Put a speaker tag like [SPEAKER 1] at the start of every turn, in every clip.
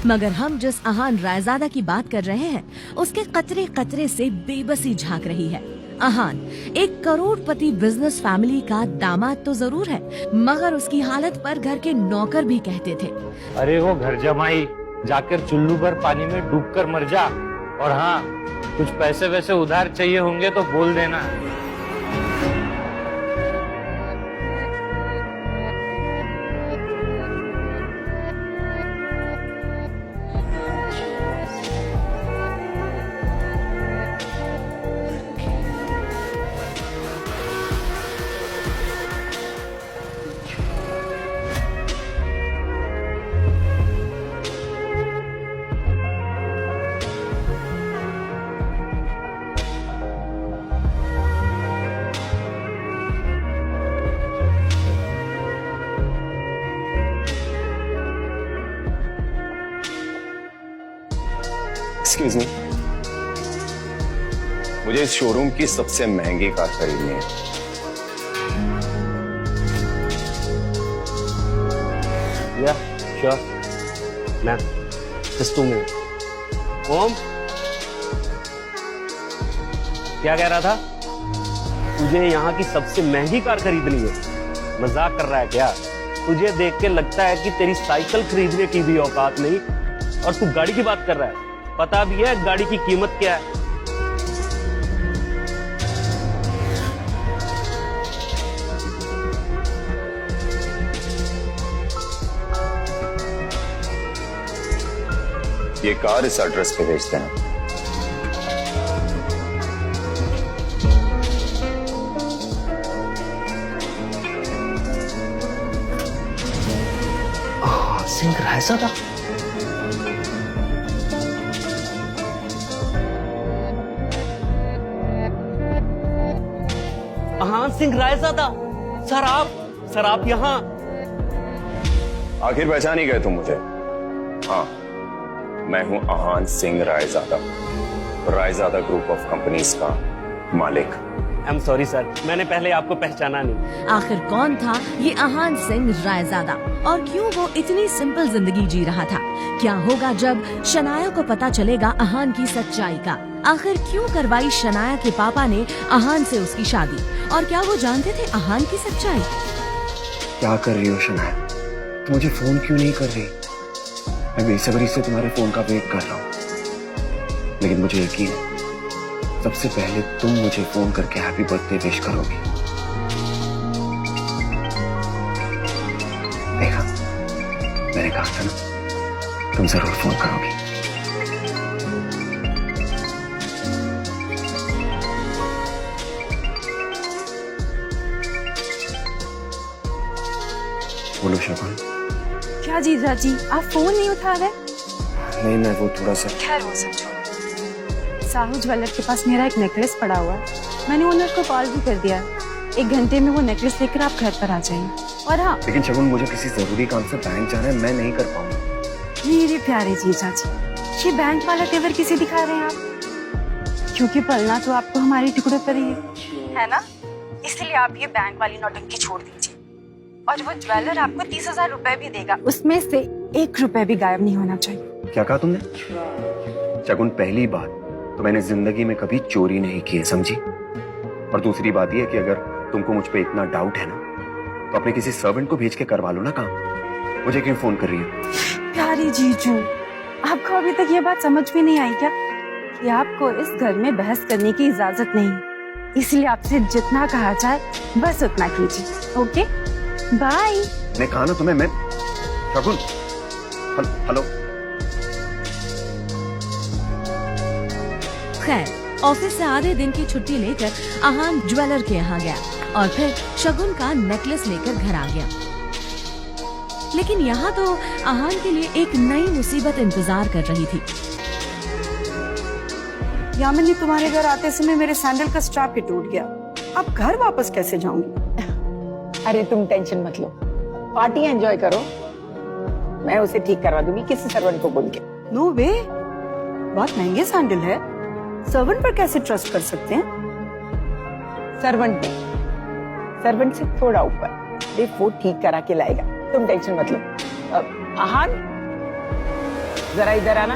[SPEAKER 1] मगर हम जिस अहान रायजादा की बात कर रहे हैं उसके कतरे कतरे से बेबसी झांक रही है। अहान एक करोड़पति बिजनेस फैमिली का दामाद तो जरूर है, मगर उसकी हालत पर घर के नौकर भी कहते थे,
[SPEAKER 2] अरे वो घर जमाई, जाकर चुल्लू भर पानी में डूबकर मर जा। और हाँ, कुछ पैसे वैसे उधार चाहिए होंगे तो बोल देना।
[SPEAKER 3] एक्सक्यूज मी, मुझे इस शोरूम की सबसे महंगी कार खरीदनी है।
[SPEAKER 2] या श्योर मैम, जस्ट 2 मिनट। ओम, क्या कह रहा था? तुझे यहाँ की सबसे महंगी कार खरीदनी है? मजाक कर रहा है क्या? तुझे देख के लगता है कि तेरी साइकिल खरीदने की भी औकात नहीं और तू गाड़ी की बात कर रहा है। पता भी है गाड़ी की कीमत क्या है?
[SPEAKER 3] ये कार इस एड्रेस पे भेजते हैं।
[SPEAKER 2] सिंह रायजादा। हाँ, सिंह रायजादा। सर आप यहाँ?
[SPEAKER 3] आखिर पहचान ही गए तुम मुझे? हाँ, मैं हूं Ahaan Singh Raizada, Raizada group of companies का मालिक।
[SPEAKER 2] आई एम सॉरी सर, मैंने पहले आपको पहचाना नहीं।
[SPEAKER 1] आखिर कौन था ये अहान सिंह रायजादा और क्यों वो इतनी सिंपल जिंदगी जी रहा था? क्या होगा जब शनाया को पता चलेगा अहान की सच्चाई का? आखिर क्यों करवाई शनाया के पापा ने अहान से उसकी शादी, और क्या वो जानते थे अहान की सच्चाई?
[SPEAKER 4] क्या कर रही हो शनाया? तुम मुझे फोन क्यों नहीं कर रही? मैं बेसब्री से तुम्हारे फोन का वेट कर रहा हूँ, लेकिन मुझे यकीन है सबसे पहले तुम मुझे फोन करके हैप्पी बर्थडे विश करोगी। देखा, मैंने कहा था ना, तुम जरूर फोन करोगी। बोलो शगुन।
[SPEAKER 5] क्या जीजा जी, आप फोन नहीं उठा रहे?
[SPEAKER 4] नहीं, मैं वो थोड़ा सा।
[SPEAKER 5] खैर वो सब छोड़ो। साहू ज्वेलर के पास मेरा एक नेकलेस पड़ा हुआ है, मैंने ओनर को कॉल भी कर दिया। 1 घंटे में वो नेकलेस लेकर आप घर पर आ जाइए। और हाँ,
[SPEAKER 4] लेकिन शगुन, मुझे किसी जरूरी काम से बैंक जाना है, मैं नहीं कर पाऊंगा।
[SPEAKER 5] मेरे प्यारे जीजा जी, ये बैंक वाला तेवर किसे दिखा रहे हैं आप? क्योंकि पलना तो आपको हमारे टुकड़े पर ही है ना, इसलिए आप ये बैंक वाली नौटंकी छोड़ दीजिए। और वो ज्वेलर आपको 30,000 रुपए भी देगा, उसमें से 1 रुपए भी गायब नहीं होना चाहिए।
[SPEAKER 4] क्या कहा तुमने? शगुन, पहली बात तो मैंने जिंदगी में कभी चोरी नहीं की है, समझी? और दूसरी बात यह कि अगर तुमको मुझ पे इतना डाउट है ना, तो अपने किसी सर्वेंट को भेज के करवा लो ना काम। मुझे क्यों फोन कर रही है?
[SPEAKER 5] प्यारी जीजू, आपको अभी तक ये बात समझ में नहीं आई क्या कि आपको इस घर में बहस करने की इजाजत नहीं, इसलिए आपसे जितना कहा जाए बस उतना कीजिए। Okay, bye.
[SPEAKER 4] मैं कहा ना तुम्हें, मैं शगुन। हेलो।
[SPEAKER 1] खैर, ऑफिस से आधे दिन की छुट्टी लेकर अहान ज्वेलर के यहाँ गया और फिर शगुन का नेकलेस लेकर घर आ गया। लेकिन यहाँ तो अहान के लिए एक नई मुसीबत इंतजार कर रही थी।
[SPEAKER 5] यामिनी, तुम्हारे घर आते समय मेरे सैंडल का स्ट्रैप ही टूट गया, अब घर वापस कैसे जाऊंगी?
[SPEAKER 6] अरे तुम टेंशन मत लो, पार्टी एंजॉय करो, मैं उसे ठीक करवा दूंगी किसी सर्वेंट को बोल के।
[SPEAKER 5] नो वे, बहुत महंगे सैंडल है, सर्वेंट पर कैसे ट्रस्ट कर सकते हैं?
[SPEAKER 6] सर्वेंट नहीं, सर्वेंट से थोड़ा ऊपर, देख वो ठीक करा के लाएगा, तुम टेंशन मत लो। आहान, जरा इधर आना।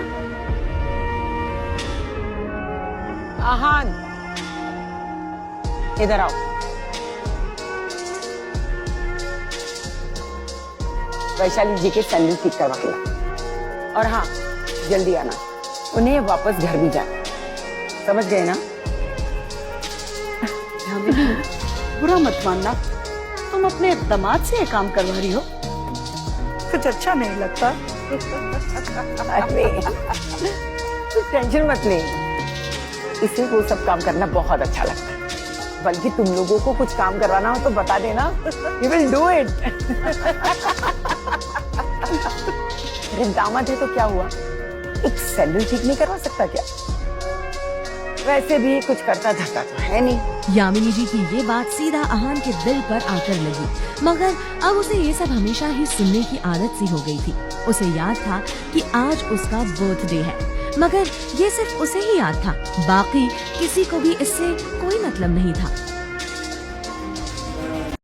[SPEAKER 6] आहान, इधर आओ। वैशाली जी के सैंडल ठीक करवा के ला। और हाँ, जल्दी आना, उन्हें वापस घर भी जाना, समझ गए ना?
[SPEAKER 5] बुरा मत मानना, तुम अपने दामाद से ये काम करवा रही हो, कुछ अच्छा नहीं लगता।
[SPEAKER 6] अरे तू टेंशन मत ले, इसे वो सब काम करना बहुत अच्छा लगता है। बल्कि तुम लोगों को कुछ काम करवाना हो तो बता देना, वी विल डू इट। अरे दामाद है तो क्या हुआ, एक सैंडल ठीक नहीं करवा सकता क्या? वैसे भी कुछ करता धरता तो है नहीं।
[SPEAKER 1] यामिनी जी की ये बात सीधा आहान के दिल पर आकर लगी, मगर अब उसे ये सब हमेशा ही सुनने की आदत सी हो गई थी। उसे याद था कि आज उसका बर्थडे है, मगर ये सिर्फ उसे ही याद था, बाकी किसी को भी इससे कोई मतलब नहीं था।